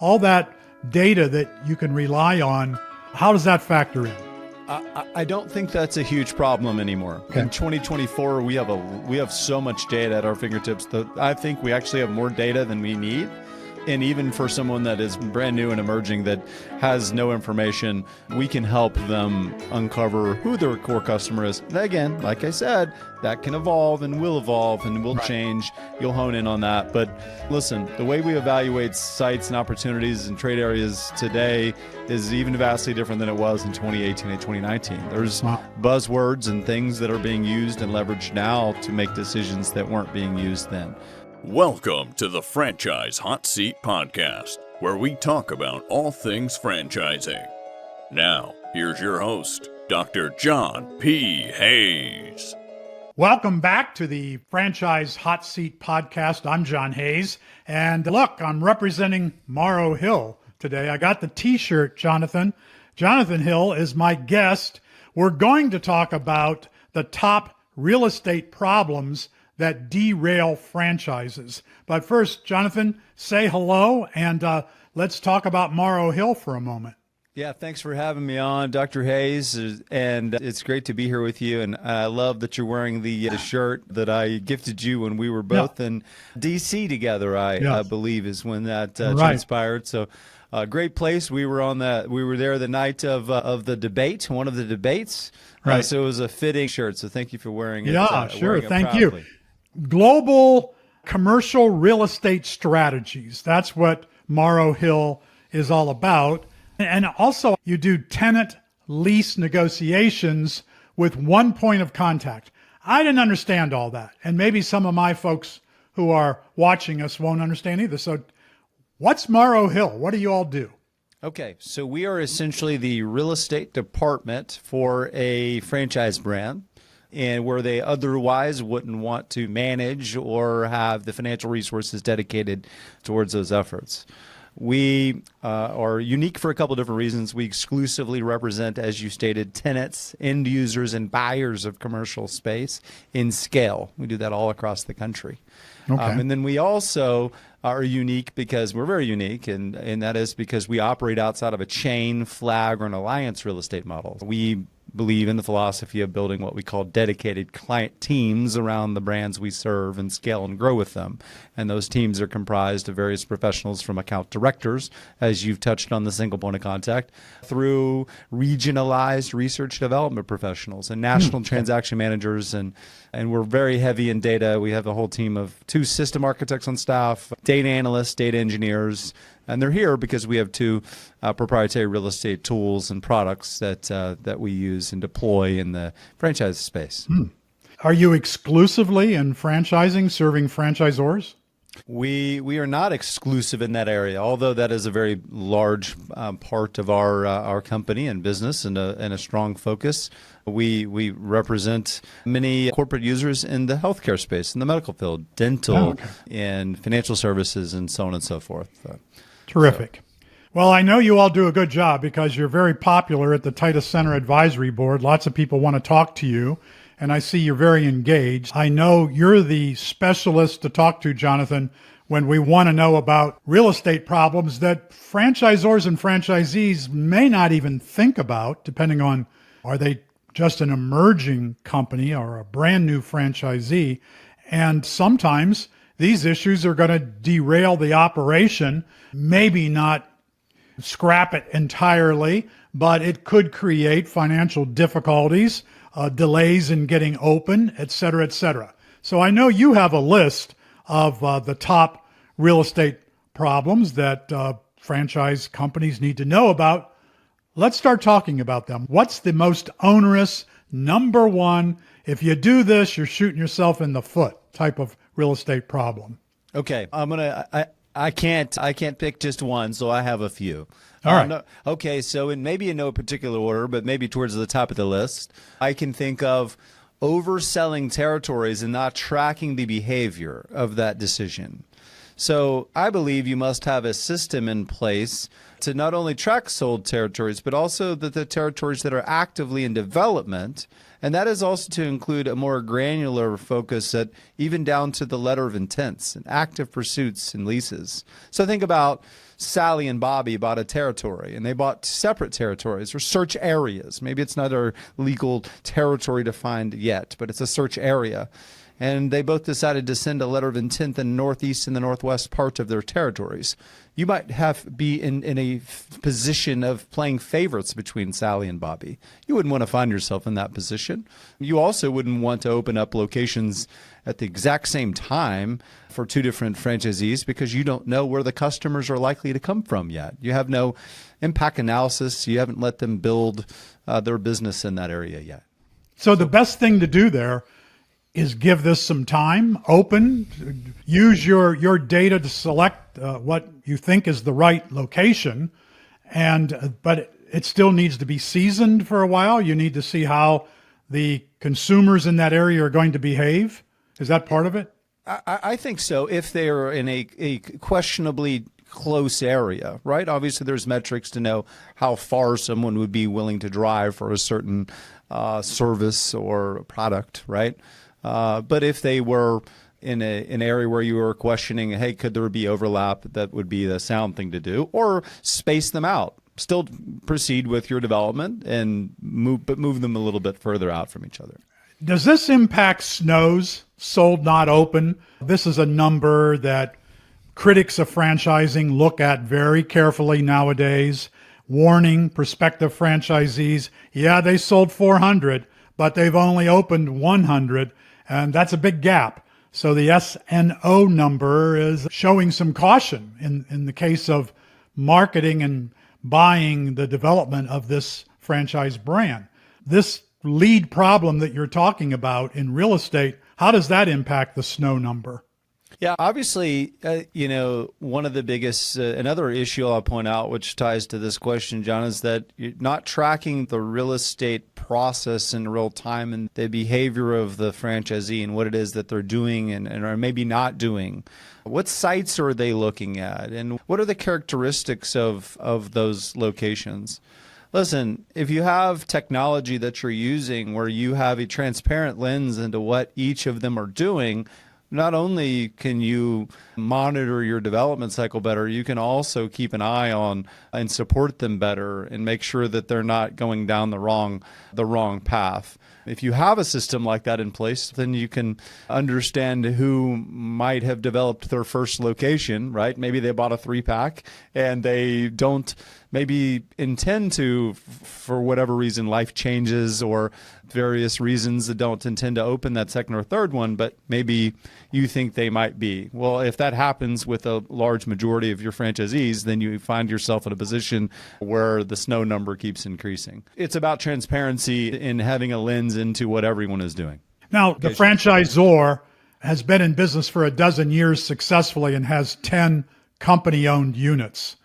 all that data that you can rely on, how does that factor in? I don't think that's a huge problem anymore. Okay. In 2024, we have so much data at our fingertips that I think we actually have more data than we need. And even for someone that is brand new and emerging that has no information, we can help them uncover who their core customer is. And again, like I said, that can evolve and will change. You'll hone in on that. But listen, the way we evaluate sites and opportunities and trade areas today is even vastly different than it was in 2018 and 2019. There's buzzwords and things that are being used and leveraged now to make decisions that weren't being used then. Welcome to the Franchise Hot Seat Podcast, where we talk about all things franchising. Now, here's your host, Dr. John P. Hayes. Welcome back to the Franchise Hot Seat Podcast. I'm John Hayes. And look, I'm representing Morrow Hill today. I got the t-shirt, Jonathan. Jonathan Hill is my guest. We're going to talk about the top real estate problems that derail franchises. But first, Jonathan, say hello, and let's talk about Morrow Hill for a moment. Yeah, thanks for having me on, Dr. Hayes, and it's great to be here with you. And I love that you're wearing the shirt that I gifted you when we were both in D.C. together. I believe is when that transpired. So, great place. We were there the night of the debate, one of the debates. Right. So it was a fitting shirt. So thank you for wearing it. Yeah, sure. Thank proudly. you. Global commercial real estate strategies. That's what Morrow Hill is all about. And also, you do tenant lease negotiations with one point of contact. I didn't understand all that. And maybe some of my folks who are watching us won't understand either. So what's Morrow Hill? What do you all do? Okay, so we are essentially the real estate department for a franchise brand, and where they otherwise wouldn't want to manage or have the financial resources dedicated towards those efforts. We are unique for a couple of different reasons. We exclusively represent, as you stated, tenants, end users, and buyers of commercial space in scale. We do that all across the country. Okay. And then we also are unique because we're very unique, and that is because we operate outside of a chain, flag, or an alliance real estate model. We believe in the philosophy of building what we call dedicated client teams around the brands we serve and scale and grow with them. And those teams are comprised of various professionals from account directors, as you've touched on the single point of contact, through regionalized research development professionals and national transaction managers. And we're very heavy in data. We have a whole team of 2 system architects on staff, data analysts, data engineers, and they're here because we have 2 proprietary real estate tools and products that we use and deploy in the franchise space. Are you exclusively in franchising, serving franchisors? We are not exclusive in that area, although that is a very large part of our company and business and a strong focus. We represent many corporate users in the healthcare space, in the medical field, dental, and financial services, and so on and so forth. Terrific. Well, I know you all do a good job because you're very popular at the Titus Center Advisory Board. Lots of people want to talk to you, and I see you're very engaged. I know you're the specialist to talk to, Jonathan, when we want to know about real estate problems that franchisors and franchisees may not even think about, depending on, are they just an emerging company or a brand new franchisee? And sometimes these issues are going to derail the operation, maybe not scrap it entirely, but it could create financial difficulties, delays in getting open, et cetera, et cetera. So I know you have a list of the top real estate problems that franchise companies need to know about. Let's start talking about them. What's the most onerous, number one, if you do this, you're shooting yourself in the foot type of real estate problem? Okay, I can't pick just one, so I have a few. All right. Okay, so maybe in no particular order, but maybe towards the top of the list, I can think of overselling territories and not tracking the behavior of that decision. So I believe you must have a system in place to not only track sold territories, but also the territories that are actively in development. And that is also to include a more granular focus at even down to the letter of intents and active pursuits and leases. So think about Sally and Bobby bought a territory, and they bought separate territories or search areas. Maybe it's not a legal territory defined yet, but it's a search area. And they both decided to send a letter of intent in the northeast and the northwest part of their territories. You might be in a position of playing favorites between Sally and Bobby. You wouldn't want to find yourself in that position. You also wouldn't want to open up locations at the exact same time for two different franchisees because you don't know where the customers are likely to come from yet. You have no impact analysis. You haven't let them build their business in that area yet. So the best thing to do there is give this some time, use your data to select what you think is the right location, but it still needs to be seasoned for a while. You need to see how the consumers in that area are going to behave. Is that part of it? I think so. If they're in a questionably close area, right? Obviously, there's metrics to know how far someone would be willing to drive for a certain service or product, right? But if they were in an area where you were questioning, hey, could there be overlap? That would be the sound thing to do, or space them out. Still proceed with your development and move them a little bit further out from each other. Does this impact SNOs, sold not open? This is a number that critics of franchising look at very carefully nowadays, warning prospective franchisees, yeah, they sold 400, but they've only opened 100. And that's a big gap. So the SNO number is showing some caution in the case of marketing and buying the development of this franchise brand. This lead problem that you're talking about in real estate, how does that impact the SNO number? Yeah, obviously, one of the biggest, another issue I'll point out, which ties to this question, John, is that you're not tracking the real estate process in real time and the behavior of the franchisee and what it is that they're doing and or maybe not doing. What sites are they looking at? And what are the characteristics of those locations? Listen, if you have technology that you're using where you have a transparent lens into what each of them are doing, not only can you monitor your development cycle better, you can also keep an eye on and support them better and make sure that they're not going down the wrong path. If you have a system like that in place, then you can understand who might have developed their first location, right? Maybe they bought a 3-pack and they don't maybe intend to, for whatever reason, life changes or various reasons that don't intend to open that second or third one, but maybe you think they might be. Well, if that happens with a large majority of your franchisees, then you find yourself in a position where the SNO number keeps increasing. It's about transparency in having a lens into what everyone is doing. Now, the franchisor has been in business for a dozen years successfully and has 10 company-owned units.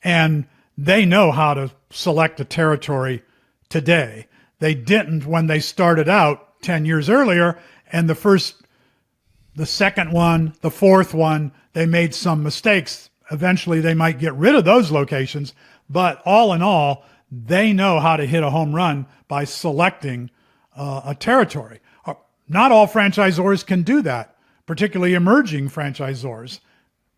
And they know how to select a territory today. They didn't when they started out 10 years earlier, and the second one, the fourth one, they made some mistakes. Eventually, they might get rid of those locations, but all in all, they know how to hit a home run by selecting a territory. Not all franchisors can do that, particularly emerging franchisors.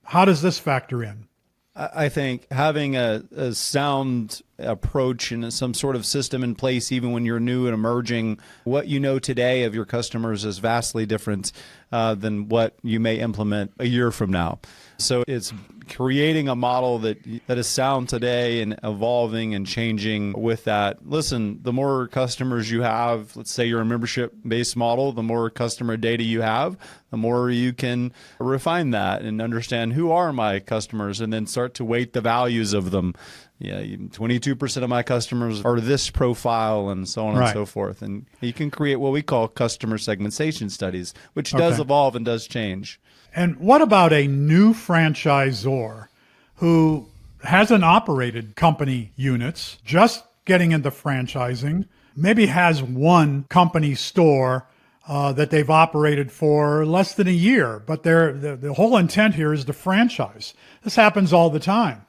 How does this factor in? I think having a sound approach and some sort of system in place, even when you're new and emerging, what you know today of your customers is vastly different than what you may implement a year from now. So it's creating a model that is sound today and evolving and changing with that. Listen, the more customers you have, let's say you're a membership-based model, the more customer data you have, the more you can refine that and understand who are my customers and then start to weight the values of them. Yeah, 22% of my customers are this profile and so on and so forth. And you can create what we call customer segmentation studies, which does evolve and does change. And what about a new franchisor who hasn't operated company units, just getting into franchising, maybe has one company store that they've operated for less than a year, but the whole intent here is to franchise. This happens all the time.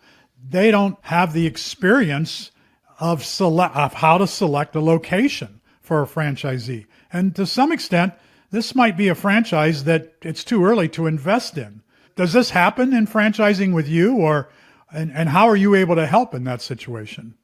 They don't have the experience of how to select a location for a franchisee. And to some extent, this might be a franchise that it's too early to invest in. Does this happen in franchising with you, and how are you able to help in that situation?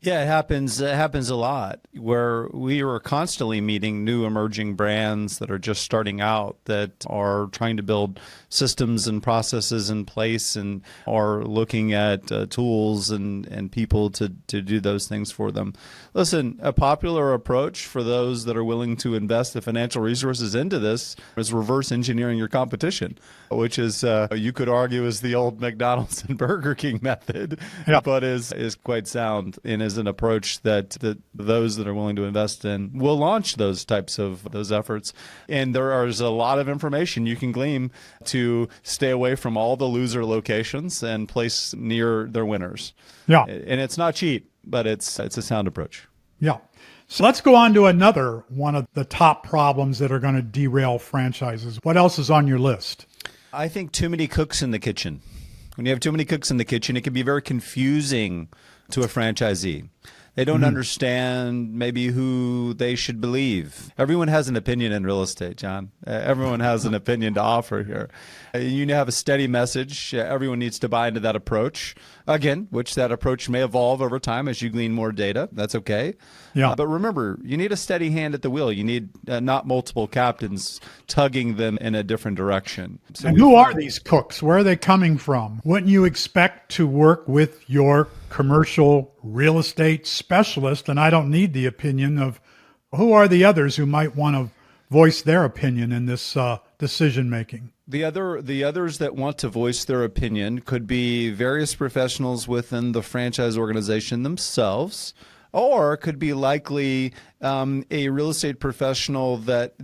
Yeah, it happens. It happens a lot where we are constantly meeting new emerging brands that are just starting out that are trying to build systems and processes in place and are looking at tools and people to do those things for them. Listen, a popular approach for those that are willing to invest the financial resources into this is reverse engineering your competition, which is, you could argue, is the old McDonald's and Burger King method, but is quite sound and is an approach that those that are willing to invest in will launch those types of those efforts. And there is a lot of information you can glean to stay away from all the loser locations and place near their winners. Yeah. And it's not cheap, but it's a sound approach. Yeah. So let's go on to another one of the top problems that are going to derail franchises. What else is on your list? I think too many cooks in the kitchen. When you have too many cooks in the kitchen, it can be very confusing to a franchisee. They don't understand maybe who they should believe. Everyone has an opinion in real estate, John. Everyone has an opinion to offer here. You have a steady message. Everyone needs to buy into that approach. Again, which that approach may evolve over time as you glean more data. That's okay. Yeah. But remember, you need a steady hand at the wheel. You need not multiple captains tugging them in a different direction. So and who are these cooks? Where are they coming from? Wouldn't you expect to work with your commercial real estate specialist? And I don't need the opinion of who are the others who might want to voice their opinion in this decision making. The others that want to voice their opinion could be various professionals within the franchise organization themselves, or could be likely a real estate professional that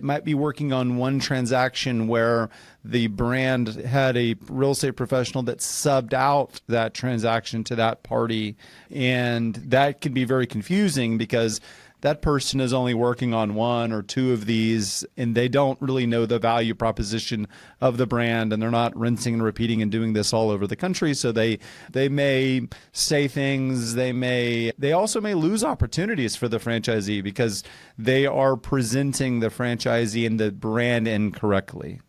might be working on one transaction where the brand had a real estate professional that subbed out that transaction to that party, and that can be very confusing because that person is only working on one or two of these, and they don't really know the value proposition of the brand, and they're not rinsing and repeating and doing this all over the country. So they may say things, they also may lose opportunities for the franchisee because they are presenting the franchisee and the brand incorrectly.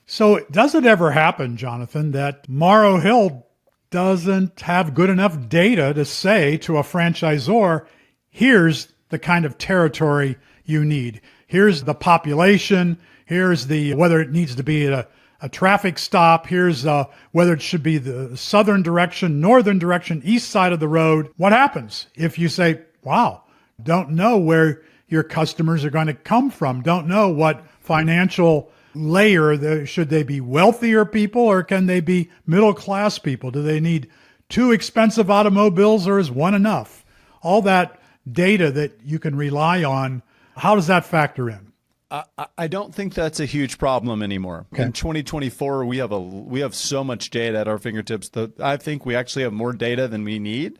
So does it ever happen, Jonathan, that Morrow Hill doesn't have good enough data to say to a franchisor, here's the kind of territory you need. Here's the population. Here's whether it needs to be a traffic stop. Here's whether it should be the southern direction, northern direction, east side of the road. What happens if you say, wow, don't know where your customers are going to come from, don't know what financial layer, should they be wealthier people or can they be middle class people? Do they need two expensive automobiles or is one enough? All that data that you can rely on, how does that factor in? I don't think that's a huge problem anymore. Okay. In 2024, we have so much data at our fingertips that I think we actually have more data than we need.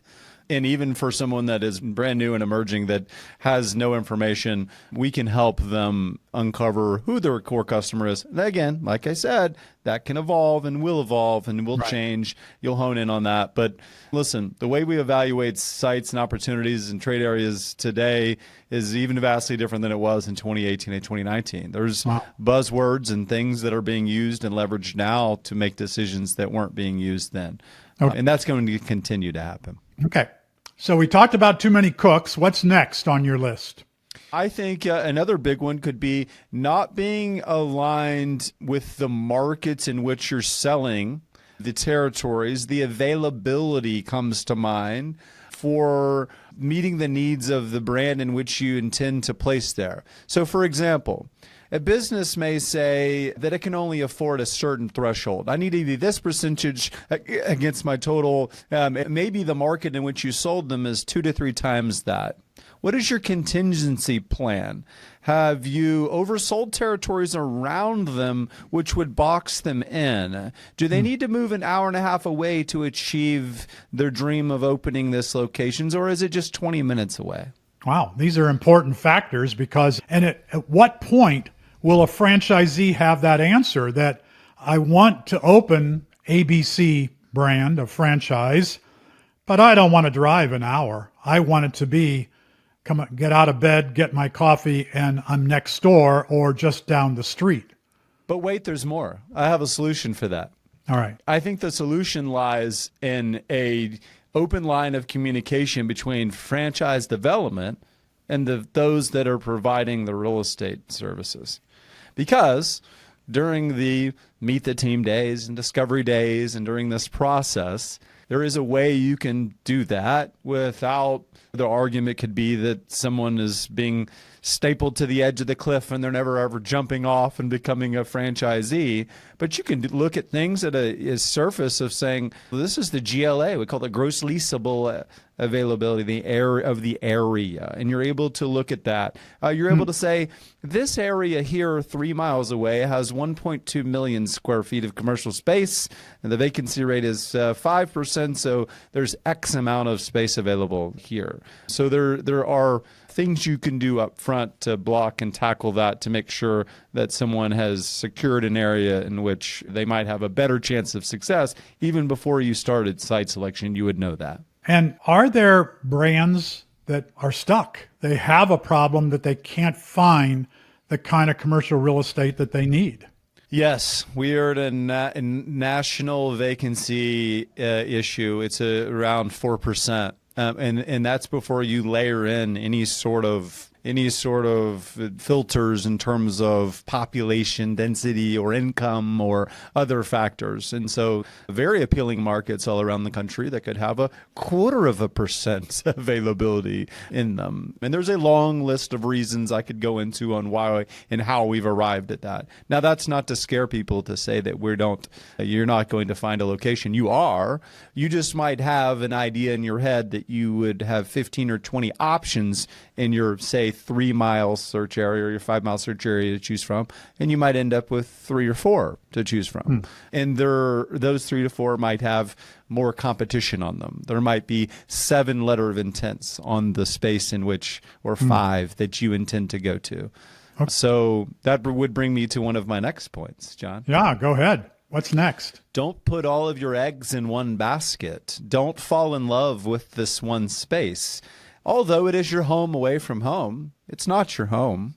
And even for someone that is brand new and emerging that has no information, we can help them uncover who their core customer is. And again, like I said, that can evolve and will change. You'll hone in on that. But listen, the way we evaluate sites and opportunities and trade areas today is even vastly different than it was in 2018 and 2019. There's buzzwords and things that are being used and leveraged now to make decisions that weren't being used then. Okay. And that's going to continue to happen. Okay. So we talked about too many cooks. What's next on your list? I think another big one could be not being aligned with the markets in which you're selling, the territories. The availability comes to mind for meeting the needs of the brand in which you intend to place there. So, for example, a business may say that it can only afford a certain threshold. I need to be this percentage against my total. Maybe the market in which you sold them is 2 to 3 times that. What is your contingency plan? Have you oversold territories around them which would box them in? Do they need to move an hour and a half away to achieve their dream of opening this locations, or is it just 20 minutes away? Wow, these are important factors because, and at what point will a franchisee have that answer that I want to open ABC brand of franchise, but I don't want to drive an hour. I want it to be get out of bed, get my coffee, and I'm next door or just down the street. But wait, there's more. I have a solution for that. All right. I think the solution lies in a open line of communication between franchise development and those that are providing the real estate services. Because during the meet the team days and discovery days and during this process, there is a way you can do that without the argument could be that someone is being stapled to the edge of the cliff and they're never ever jumping off and becoming a franchisee. But you can look at things at a surface of saying, well, this is the GLA. We call it the gross leasable availability, the area of the area. And you're able to look at that. You're able to say, this area here 3 miles away has 1.2 million square feet of commercial space, and the vacancy rate is 5%, so there's X amount of space available here. So there are things you can do up front to block and tackle that to make sure that someone has secured an area in which they might have a better chance of success. Even before you started site selection, you would know that. And are there brands that are stuck? They have a problem that they can't find the kind of commercial real estate that they need. Yes, we are at a national vacancy issue. It's around 4%. And that's before you layer in any sort of filters in terms of population density or income or other factors. And so very appealing markets all around the country that could have 0.25% availability in them. And there's a long list of reasons I could go into on why and how we've arrived at that. Now, that's not to scare people to say that you're not going to find a location. You are. You just might have an idea in your head that you would have 15 or 20 options in your, say, 3-mile search area or your 5-mile search area to choose from, and you might end up with 3 or 4 to choose from. And those 3 to 4 might have more competition on them. There might be 7 letter of intents on the space in which, or 5 that you intend to go to. Okay. So that would bring me to one of my next points, John. Yeah, go ahead. What's next? Don't put all of your eggs in one basket. Don't fall in love with this one space. Although it is your home away from home, it's not your home.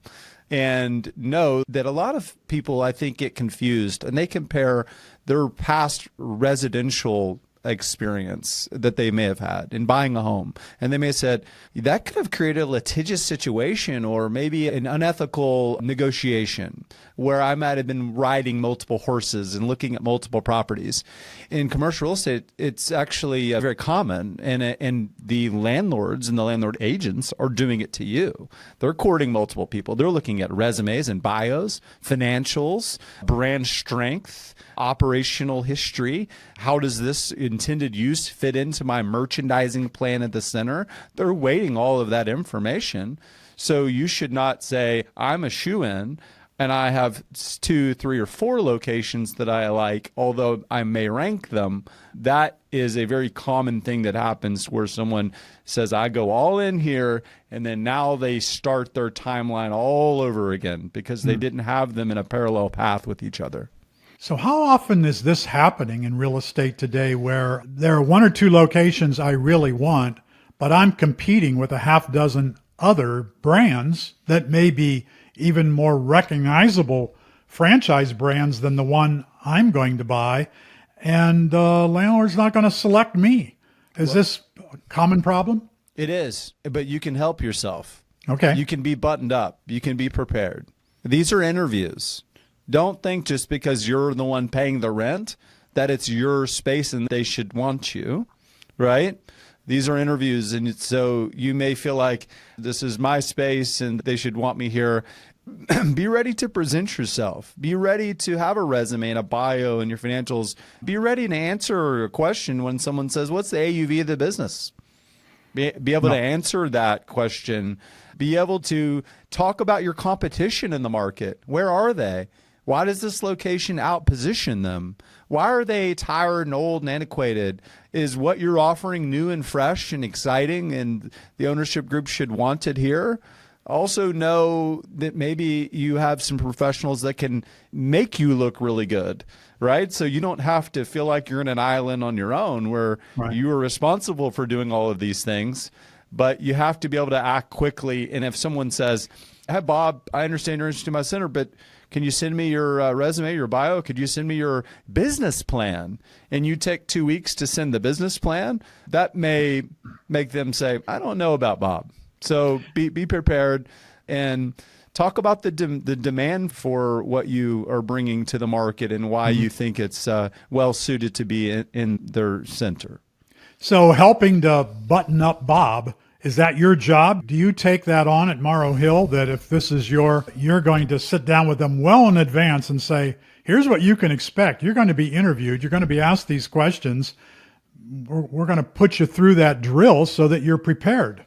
And know that a lot of people, I think, get confused and they compare their past residential experience that they may have had in buying a home. And they may have said, that could have created a litigious situation or maybe an unethical negotiation where I might have been riding multiple horses and looking at multiple properties. In commercial real estate, it's actually very common, and the landlords and the landlord agents are doing it to you. They're courting multiple people. They're looking at resumes and bios, financials, brand strength, operational history. How does this intended use fit into my merchandising plan at the center? They're weighting all of that information. So you should not say, I'm a shoe-in and I have 2, 3, or 4 locations that I like, although I may rank them. That is a very common thing that happens where someone says, I go all in here, and then now they start their timeline all over again because they didn't have them in a parallel path with each other. So how often is this happening in real estate today where there are 1 or 2 locations I really want, but I'm competing with a half dozen other brands that may be even more recognizable franchise brands than the one I'm going to buy, and the landlord's not going to select me? Is this a common problem? It is, but you can help yourself. Okay. You can be buttoned up. You can be prepared. These are interviews. Don't think just because you're the one paying the rent that it's your space and they should want you, right? These are interviews, and so you may feel like this is my space and they should want me here. Be ready to present yourself. Be ready to have a resume and a bio and your financials. Be ready to answer a question when someone says, what's the AUV of the business? Be able to answer that question. Be able to talk about your competition in the market. Where are they? Why does this location outposition them? Why are they tired and old and antiquated? Is what you're offering new and fresh and exciting, and the ownership group should want it here? Also know that maybe you have some professionals that can make you look really good, right? So you don't have to feel like you're in an island on your own where you are responsible for doing all of these things, but you have to be able to act quickly. And if someone says, "Hey, Bob, I understand you're interested in my center, but can you send me your resume, your bio? Could you send me your business plan?" And you take 2 weeks to send the business plan, that may make them say, "I don't know about Bob." So be prepared and talk about the demand for what you are bringing to the market and why you think it's well suited to be in their center. So helping to button up Bob, is that your job? Do you take that on at Morrow Hill, that if this is you're going to sit down with them well in advance and say, here's what you can expect. You're going to be interviewed. You're going to be asked these questions. We're going to put you through that drill so that you're prepared.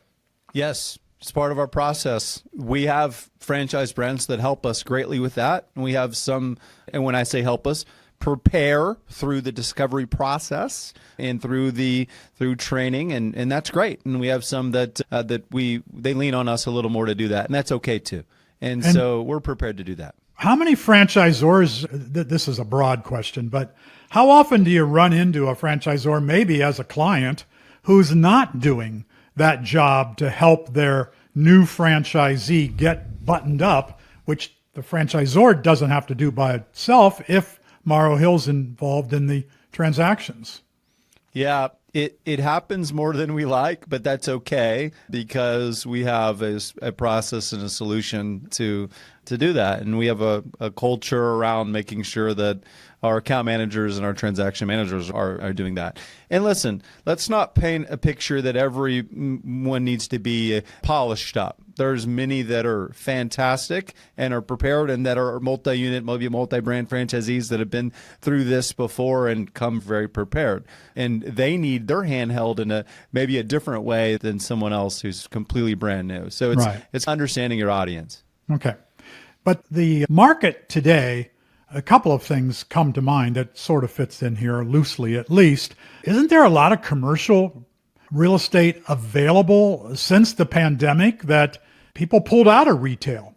Yes, it's part of our process. We have franchise brands that help us greatly with that. And we have some, and when I say help us, prepare through the discovery process and through training, and that's great. And we have some that they lean on us a little more to do that, and that's okay too. And so we're prepared to do that. How many franchisors, this is a broad question, but how often do you run into a franchisor, maybe as a client, who's not doing that job to help their new franchisee get buttoned up, which the franchisor doesn't have to do by itself if Morrow Hill's involved in the transactions? Yeah, it happens more than we like, but that's okay because we have a process and a solution to do that. And we have a culture around making sure that our account managers and our transaction managers are doing that. And listen, let's not paint a picture that everyone needs to be polished up. There's many that are fantastic and are prepared and that are multi-unit, maybe multi-brand franchisees that have been through this before and come very prepared. And they need their hand held in maybe a different way than someone else who's completely brand new. So it's understanding your audience. Okay. But the market today, a couple of things come to mind that sort of fits in here loosely at least. Isn't there a lot of commercial real estate available since the pandemic that people pulled out of retail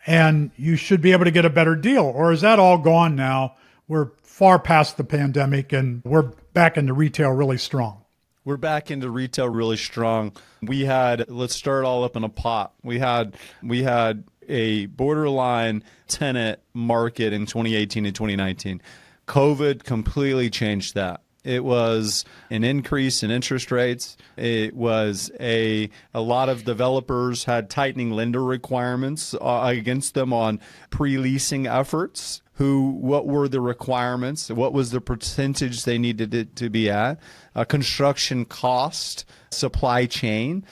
and you should be able to get a better deal? Or is that all gone now? We're far past the pandemic and we're back into retail really strong. We're back into retail really strong. Let's stir it all up in a pot. We had a borderline tenant market in 2018 and 2019. COVID completely changed that. It was an increase in interest rates. It was a lot of developers had tightening lender requirements against them on pre-leasing efforts. What were the requirements? What was the percentage they needed it to be at? Construction cost, supply chain.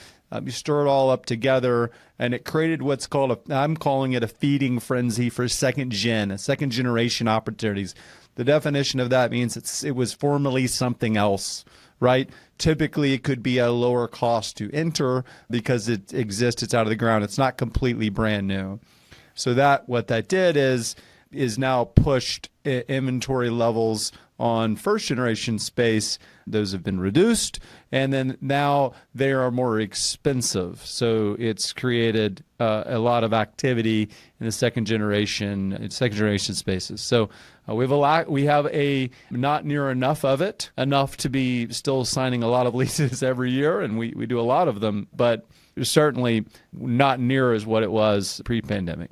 You stir it all up together, and it created what's called I'm calling it a feeding frenzy for second generation opportunities. The definition of that means it was formerly something else, right? Typically, it could be a lower cost to enter because it exists, it's out of the ground, it's not completely brand new. So what that did is now pushed inventory levels on first generation space. Those have been reduced, and then now they are more expensive. So it's created a lot of activity in the second generation spaces. So we have a not near enough of it, enough to be still signing a lot of leases every year, and we do a lot of them, but certainly not near as what it was pre-pandemic.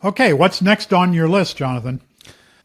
Okay, what's next on your list, Jonathan?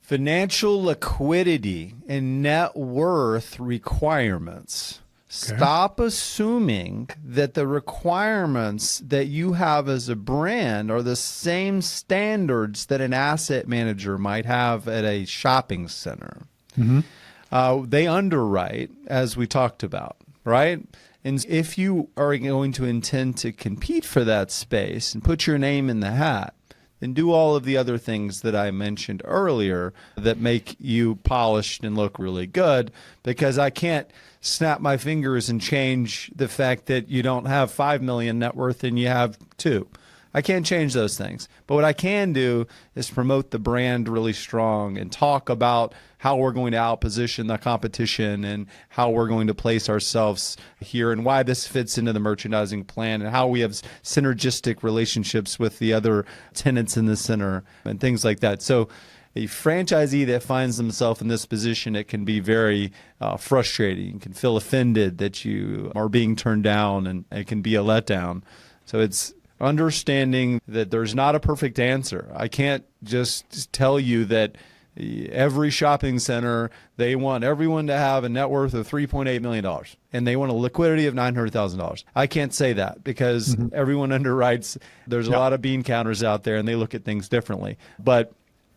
Financial liquidity and net worth requirements. Okay. Stop assuming that the requirements that you have as a brand are the same standards that an asset manager might have at a shopping center. Mm-hmm. They underwrite, as we talked about, right? And if you are going to intend to compete for that space and put your name in the hat, and do all of the other things that I mentioned earlier that make you polished and look really good, because I can't snap my fingers and change the fact that you don't have $5 million net worth and you have $2 million. I can't change those things. But what I can do is promote the brand really strong and talk about how we're going to outposition the competition and how we're going to place ourselves here and why this fits into the merchandising plan and how we have synergistic relationships with the other tenants in the center and things like that. So a franchisee that finds themselves in this position, it can be very frustrating. You can feel offended that you are being turned down, and it can be a letdown. So it's understanding that there's not a perfect answer. I can't just tell you that every shopping center, they want everyone to have a net worth of $3.8 million and they want a liquidity of $900,000. I can't say that because everyone underwrites. There's a lot of bean counters out there and they look at things differently. But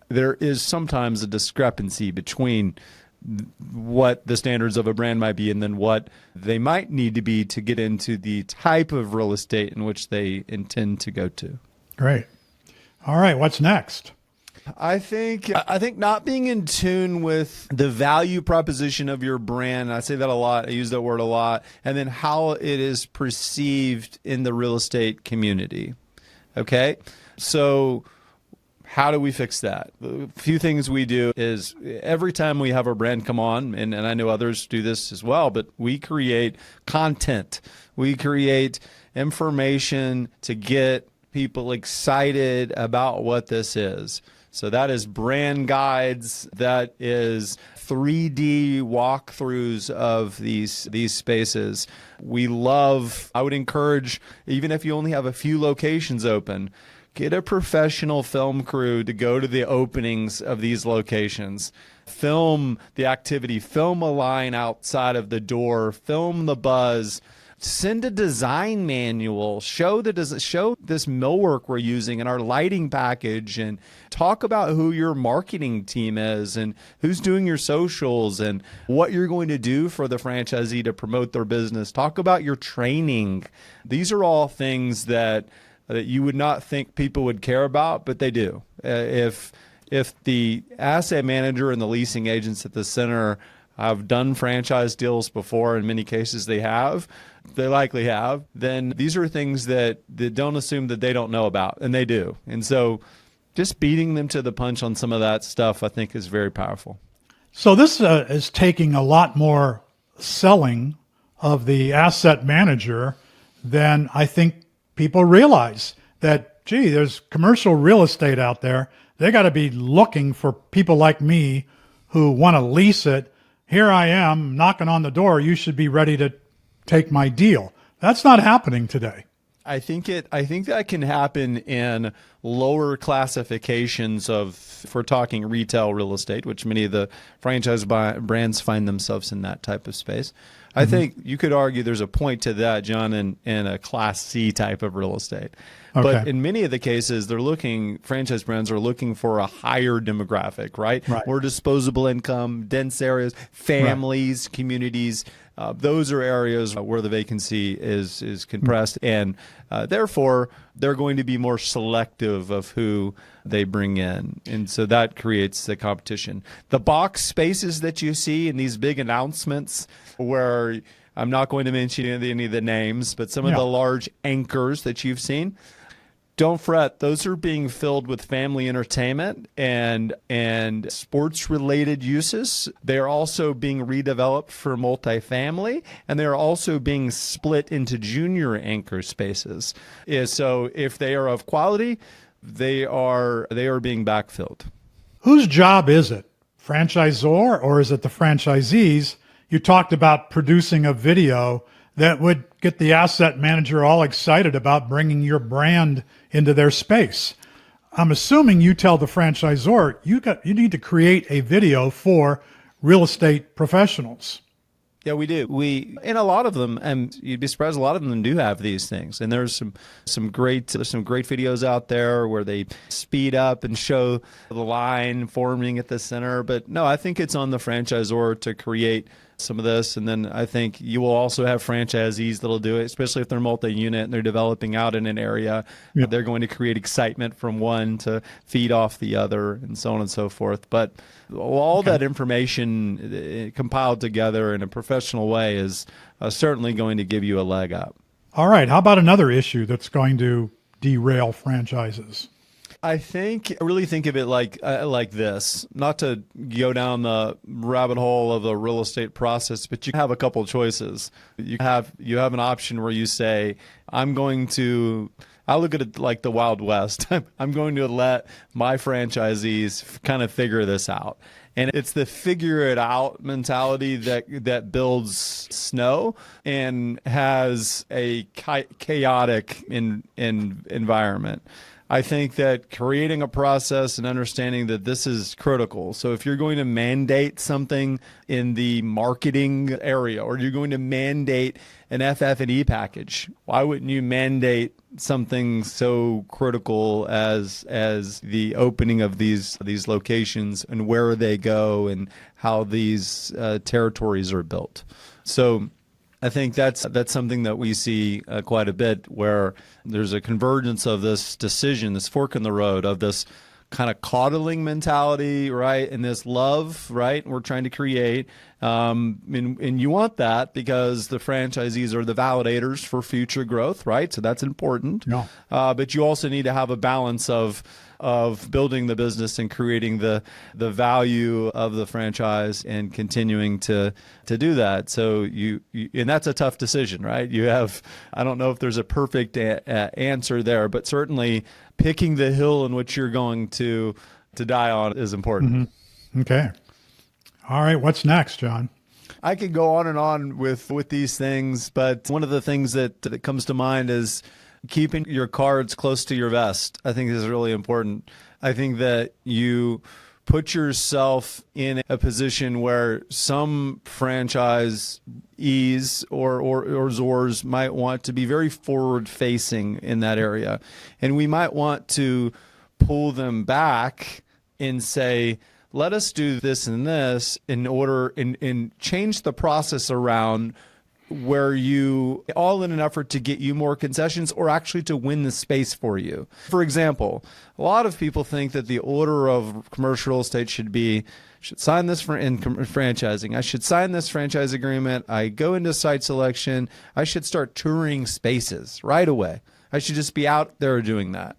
there is sometimes a discrepancy between what the standards of a brand might be and then what they might need to be to get into the type of real estate in which they intend to go to. Great. All right, what's next? I think not being in tune with the value proposition of your brand, and I say that a lot, I use that word a lot, and then how it is perceived in the real estate community. Okay? So how do we fix that? A few things we do is every time we have our brand come on, and I know others do this as well, but we create content. We create information to get people excited about what this is. So that is brand guides, that is 3D walkthroughs of these spaces. I would encourage, even if you only have a few locations open, get a professional film crew to go to the openings of these locations. Film the activity, film a line outside of the door, film the buzz. Send a design manual, show this millwork we're using in our lighting package, and talk about who your marketing team is and who's doing your socials and what you're going to do for the franchisee to promote their business. Talk about your training. These are all things that you would not think people would care about, but they do. If the asset manager and the leasing agents at the center have done franchise deals before, in many cases they likely have, then these are things that don't assume that they don't know about, and they do. And so just beating them to the punch on some of that stuff, I think, is very powerful. So this is taking a lot more selling of the asset manager than I think people realize. That, gee, there's commercial real estate out there. They got to be looking for people like me who want to lease it. Here I am knocking on the door. You should be ready to take my deal. That's not happening today. I think that can happen in lower classifications if we're talking retail real estate, which many of the franchise brands find themselves in that type of space. I think you could argue there's a point to that, John, in a Class C type of real estate. Okay. But in many of the cases, franchise brands are looking for a higher demographic, right? More disposable income, dense areas, families, communities. Those are areas where the vacancy is compressed, and therefore they're going to be more selective of who they bring in, and so that creates the competition. The box spaces that you see in these big announcements, where I'm not going to mention any of the names, but some of the large anchors that you've seen, don't fret. Those are being filled with family entertainment and sports-related uses. They are also being redeveloped for multifamily, and they are also being split into junior anchor spaces. So if they are of quality, they are being backfilled. Whose job is it? Franchisor, or is it the franchisees? You talked about producing a video that would get the asset manager all excited about bringing your brand into their space. I'm assuming you tell the franchisor you need to create a video for real estate professionals. Yeah, we do. And a lot of them, and you'd be surprised, a lot of them do have these things. And there's some great videos out there where they speed up and show the line forming at the center. But no, I think it's on the franchisor to create some of this, and then I think you will also have franchisees that'll do it, especially if they're multi-unit and they're developing out in an area. Yeah. They're going to create excitement from one to feed off the other, and so on and so forth. But all that information compiled together in a professional way is certainly going to give you a leg up. All right. How about another issue that's going to derail franchises? I really think of it like this. Not to go down the rabbit hole of the real estate process, but you have a couple of choices. You have an option where you say, I look at it like the Wild West. I'm going to let my franchisees kind of figure this out. And it's the figure it out mentality that builds snow and has a chaotic environment. I think that creating a process and understanding that this is critical. So if you're going to mandate something in the marketing area, or you're going to mandate an FF&E package, why wouldn't you mandate something so critical as the opening of these locations and where they go and how these territories are built? So I think that's something that we see quite a bit, where there's a convergence of this decision, this fork in the road of this kind of coddling mentality, right, and this love, right, we're trying to create. And you want that because the franchisees are the validators for future growth, right? So that's important. Yeah. But you also need to have a balance of building the business and creating the value of the franchise and continuing to do that. So and that's a tough decision, right? I don't know if there's a perfect answer there, but certainly picking the hill in which you're going to die on is important. Mm-hmm. Okay. All right. What's next, John? I could go on and on with these things, but one of the things that comes to mind is keeping your cards close to your vest. I think is really important. I think that you put yourself in a position where some franchisees or Zors might want to be very forward facing in that area. And we might want to pull them back and say, let us do this and this and change the process around where you, all in an effort to get you more concessions or actually to win the space for you. For example, a lot of people think that the order of commercial real estate should sign this in franchising. I should sign this franchise agreement. I go into site selection. I should start touring spaces right away. I should just be out there doing that.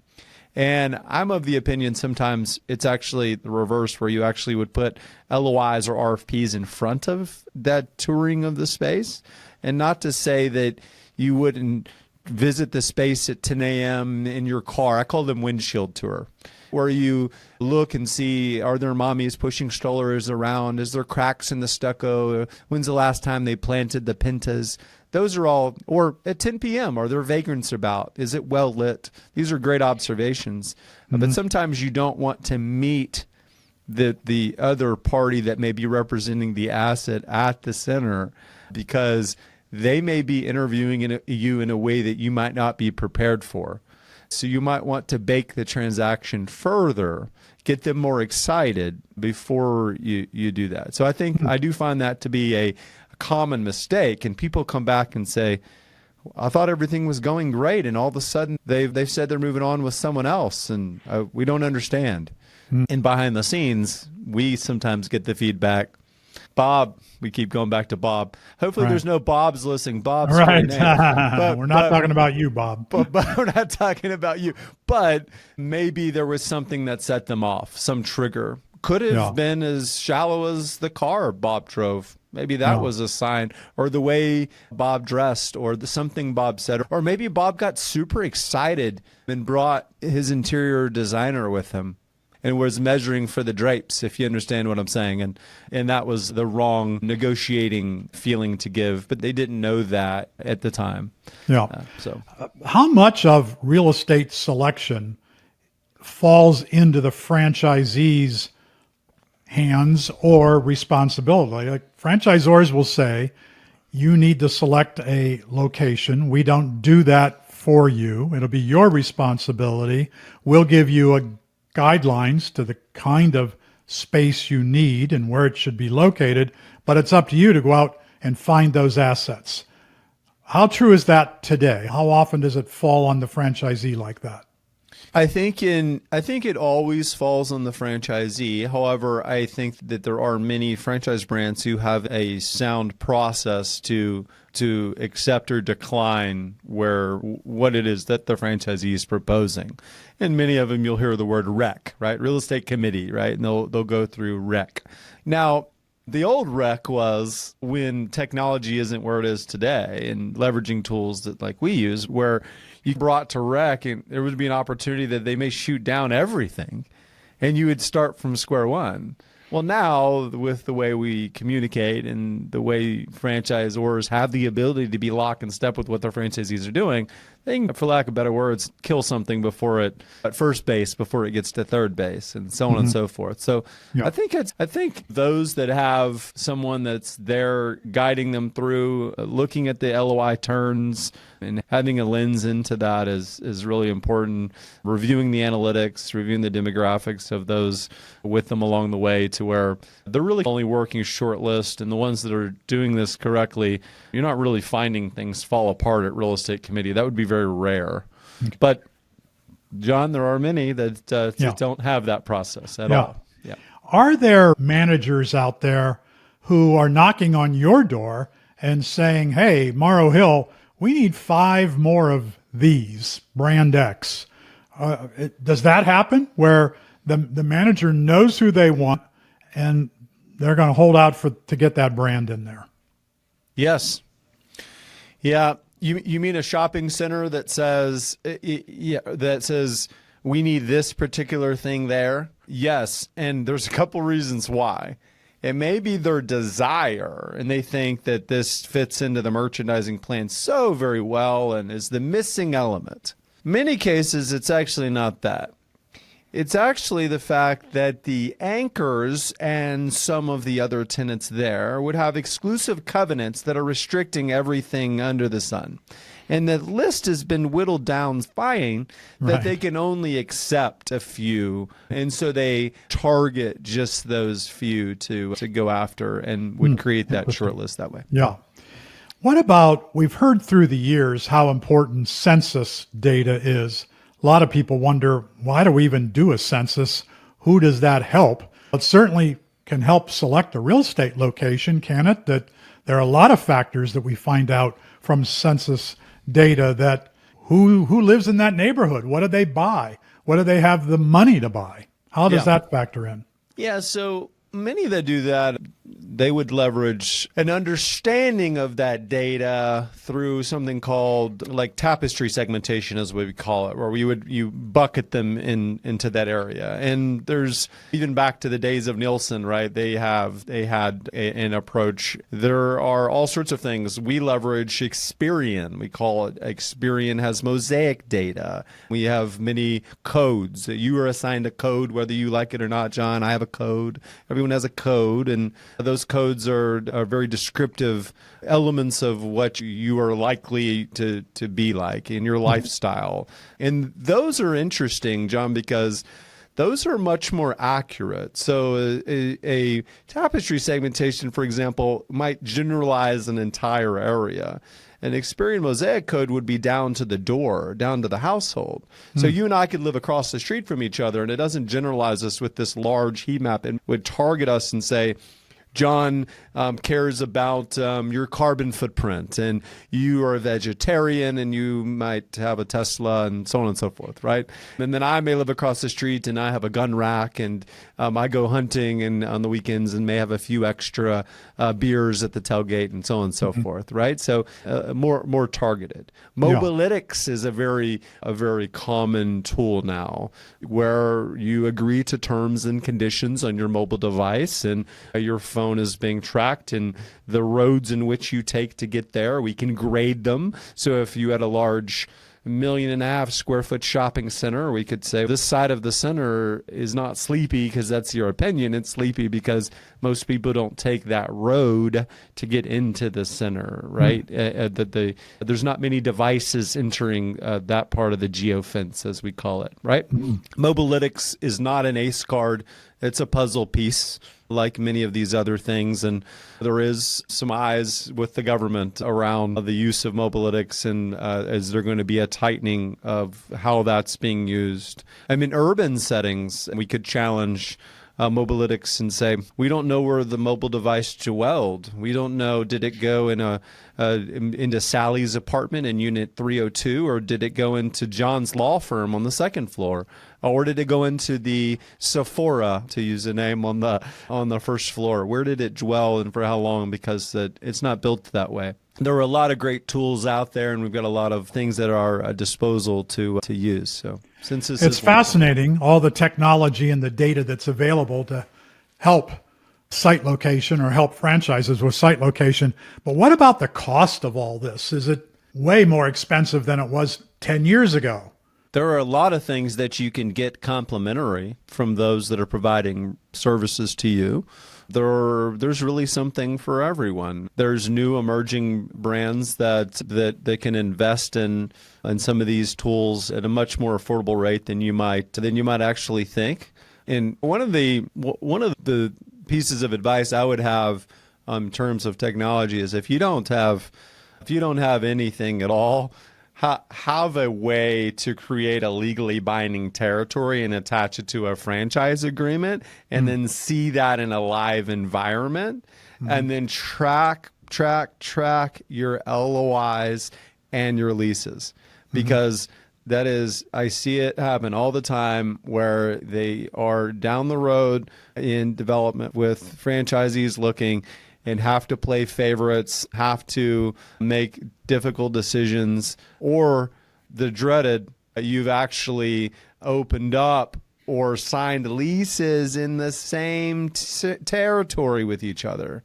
And I'm of the opinion sometimes it's actually the reverse, where you actually would put LOIs or RFPs in front of that touring of the space. And not to say that you wouldn't visit the space at 10 a.m. in your car. I call them windshield tour, where you look and see, are there mommies pushing strollers around? Is there cracks in the stucco? When's the last time they planted the pintas? Those are all, or at 10 p.m., are there vagrants about? Is it well lit? These are great observations. Mm-hmm. But sometimes you don't want to meet the other party that may be representing the asset at the center, because they may be interviewing you in a way that you might not be prepared for. So you might want to bake the transaction further, get them more excited before you do that. So I think I do find that to be a common mistake, and people come back and say, I thought everything was going great, and all of a sudden they've said they're moving on with someone else, and we don't understand. And behind the scenes, we sometimes get the feedback, Bob, we keep going back to Bob. Hopefully there's no Bobs listening. Bob's right. But, we're not talking about you, Bob. But we're not talking about you. But maybe there was something that set them off, some trigger. Could have been as shallow as the car Bob drove. Maybe that was a sign, or the way Bob dressed, or something Bob said. Or maybe Bob got super excited and brought his interior designer with him and was measuring for the drapes, if you understand what I'm saying. And that was the wrong negotiating feeling to give, but they didn't know that at the time. Yeah. So how much of real estate selection falls into the franchisee's hands or responsibility? Like franchisors will say, you need to select a location. We don't do that for you. It'll be your responsibility. We'll give you guidelines to the kind of space you need and where it should be located, but it's up to you to go out and find those assets. How true is that today? How often does it fall on the franchisee like that? I think it always falls on the franchisee. However, I think that there are many franchise brands who have a sound process to accept or decline what it is that the franchisee is proposing. And many of them, you'll hear the word REC, right? Real estate committee, right? And they'll go through REC. Now, the old REC was when technology isn't where it is today, and leveraging tools that like we use, where you brought to REC and there would be an opportunity that they may shoot down everything and you would start from square one. Well, now with the way we communicate and the way franchisors have the ability to be lock and step with what their franchisees are doing, they can, for lack of better words, kill something at first base before it gets to third base, and so on and so forth. So Yeah. I think those that have someone that's there guiding them through, looking at the LOI turns and having a lens into that is really important. Reviewing the analytics, reviewing the demographics of those with them along the way, to where they're really only working short list, and the ones that are doing this correctly, you're not really finding things fall apart at real estate committee. That would be very rare. But John, there are many that don't have that process at all. Yeah. Are there managers out there who are knocking on your door and saying, hey, Morrow Hill, we need 5 more of these brand X? Does that happen where the manager knows who they want and they're going to hold out to get that brand in there? Yes. Yeah. You mean a shopping center that says we need this particular thing there? Yes, and there's a couple reasons why. It may be their desire, and they think that this fits into the merchandising plan so very well and is the missing element. Many cases, it's actually not that. It's actually the fact that the anchors and some of the other tenants there would have exclusive covenants that are restricting everything under the sun. And the list has been whittled down fine that they can only accept a few. And so they target just those few to go after, and would create that short list that way. Yeah. What about, we've heard through the years how important census data is. A lot of people wonder, why do we even do a census? Who does that help? It certainly can help select a real estate location, can it? That there are a lot of factors that we find out from census data, that who lives in that neighborhood? What do they buy? What do they have the money to buy? How does that factor in? Yeah, so many that do that, they would leverage an understanding of that data through something called like tapestry segmentation, as we call it, where you bucket them into that area. And there's, even back to the days of Nielsen, right? They had an approach. There are all sorts of things. We leverage Experian. We call it Experian has mosaic data. We have many codes. You are assigned a code, whether you like it or not, John. I have a code. Everyone has a code, and those codes are very descriptive elements of what you are likely to be like in your lifestyle. And those are interesting, John, because those are much more accurate. So a tapestry segmentation, for example, might generalize an entire area. An Experian mosaic code would be down to the door, down to the household. So you and I could live across the street from each other, and it doesn't generalize us with this large heat map, and would target us and say, John cares about your carbon footprint, and you are a vegetarian, and you might have a Tesla, and so on and so forth, right? And then I may live across the street, and I have a gun rack, and I go hunting and on the weekends, and may have a few extra beers at the tailgate, and so on and so forth, right? So more targeted. Mobilytics is a very common tool now, where you agree to terms and conditions on your mobile device, and your phone is being tracked, and the roads in which you take to get there, we can grade them. So if you had a large 1.5 million square foot shopping center, we could say this side of the center is not sleepy because that's your opinion. It's sleepy because most people don't take that road to get into the center, right? There's not many devices entering that part of the geofence, as we call it, right? Mobilytics is not an ace card. It's a puzzle piece. like many of these other things. And there is some eyes with the government around the use of mobilytics, and is there going to be a tightening of how that's being used? I mean, urban settings, we could challenge mobilytics and say, we don't know where the mobile device dwelled. We don't know, did it go into Sally's apartment in unit 302, or did it go into John's law firm on the second floor? Or did it go into the Sephora, to use a name, on the first floor? Where did it dwell and for how long? Because it's not built that way. There are a lot of great tools out there, and we've got a lot of things that are at our disposal to use. So since this It's fascinating, all the technology and the data that's available to help site location or help franchises with site location. But what about the cost of all this? Is it way more expensive than it was 10 years ago? There are a lot of things that you can get complimentary from those that are providing services to you. There's really something for everyone. There's new emerging brands that can invest in some of these tools at a much more affordable rate than you might actually think. And one of the pieces of advice I would have in terms of technology is if you don't have anything at all, have a way to create a legally binding territory and attach it to a franchise agreement, and then see that in a live environment, and then track your LOIs and your leases, because I see it happen all the time where they are down the road in development with franchisees looking and have to play favorites, have to make difficult decisions, or the dreaded, you've actually opened up or signed leases in the same territory with each other.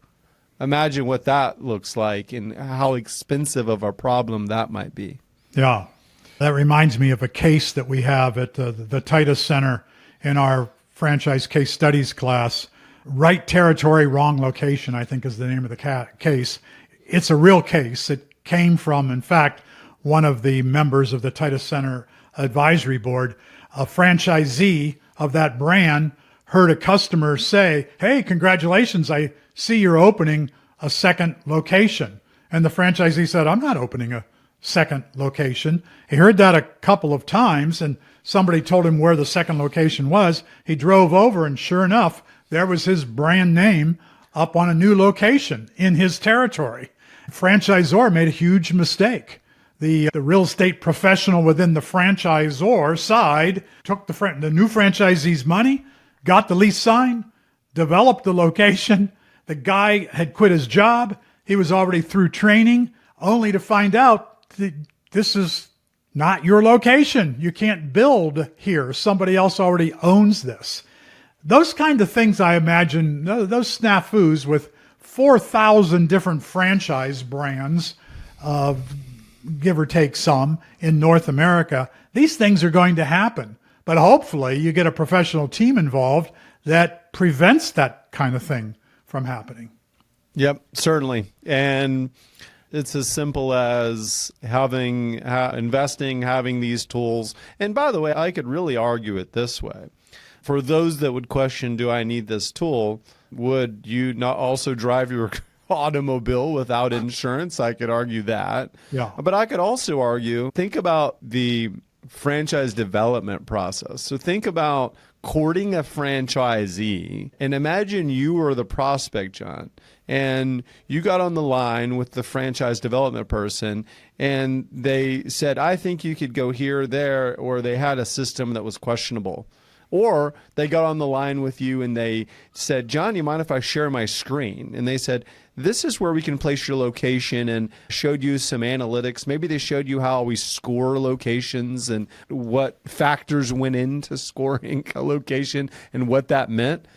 Imagine what that looks like and how expensive of a problem that might be. Yeah. That reminds me of a case that we have at the Titus Center in our franchise case studies class. Right territory, wrong location, I think is the name of the case. It's a real case. It came from, in fact, one of the members of the Titus Center Advisory Board. A franchisee of that brand heard a customer say, "Hey, congratulations, I see you're opening a second location." And the franchisee said, "I'm not opening a second location." He heard that a couple of times, and somebody told him where the second location was. He drove over, and sure enough, there was his brand name up on a new location in his territory. Franchisor made a huge mistake. The real estate professional within the franchisor side took the new franchisee's money, got the lease signed, developed the location. The guy had quit his job. He was already through training, only to find out that this is not your location. You can't build here. Somebody else already owns this. Those kind of things, I imagine, those snafus with 4,000 different franchise brands, give or take some, in North America, these things are going to happen. But hopefully you get a professional team involved that prevents that kind of thing from happening. Yep, certainly. And it's as simple as investing, having these tools. And by the way, I could really argue it this way. For those that would question, do I need this tool? Would you not also drive your automobile without insurance? I could argue that. Yeah. But I could also argue, think about the franchise development process. So think about courting a franchisee, and imagine you were the prospect, John, and you got on the line with the franchise development person, and they said, I think you could go here or there, or they had a system that was questionable. Or they got on the line with you and they said, John, you mind if I share my screen? And they said, this is where we can place your location, and showed you some analytics. Maybe they showed you how we score locations and what factors went into scoring a location and what that meant.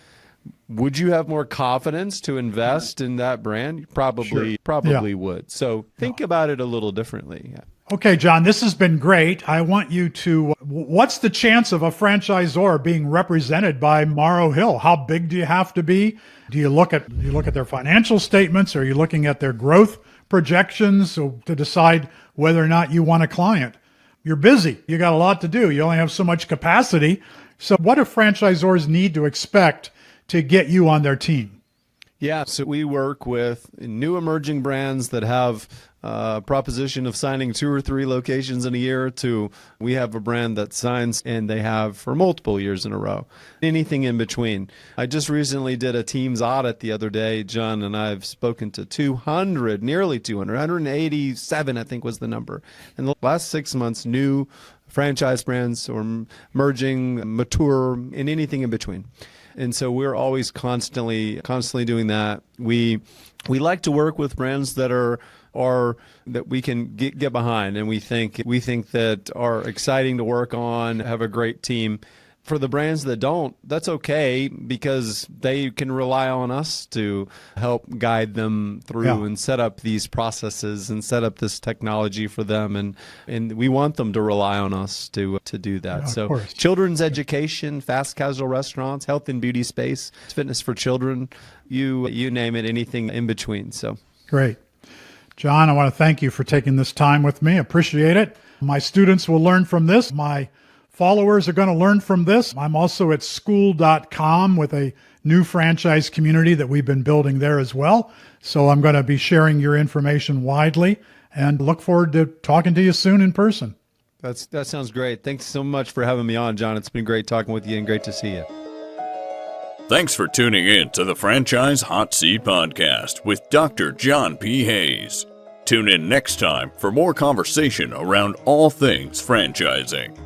Would you have more confidence to invest in that brand? Probably would. So think about it a little differently. Yeah. Okay, John, this has been great. I want you to, what's the chance of a franchisor being represented by Morrow Hill? How big do you have to be? Do you look at their financial statements? Are you looking at their growth projections to decide whether or not you want a client? You're busy. You got a lot to do. You only have so much capacity. So what do franchisors need to expect to get you on their team? Yeah, so we work with new emerging brands that have a proposition of signing 2 or 3 locations in a year to we have a brand that signs and they have for multiple years in a row. Anything in between. I just recently did a team's audit the other day. John and I have spoken to 200, nearly 200, 187 I think was the number. In the last 6 months, new franchise brands or emerging, mature, and anything in between. And so we're always constantly doing that. We like to work with brands that are that we can get behind, and we think that are exciting to work on, have a great team. For the brands that don't, that's okay because they can rely on us to help guide them through and set up these processes and set up this technology for them. And we want them to rely on us to do that. Yeah, so children's education, fast casual restaurants, health and beauty space, fitness for children, you name it, anything in between. So great. John, I want to thank you for taking this time with me. Appreciate it. My students will learn from this. My followers are going to learn from this. I'm also at school.com with a new franchise community that we've been building there as well. So I'm going to be sharing your information widely and look forward to talking to you soon in person. That sounds great. Thanks so much for having me on, John. It's been great talking with you and great to see you. Thanks for tuning in to the Franchise Hot Seat Podcast with Dr. John P. Hayes. Tune in next time for more conversation around all things franchising.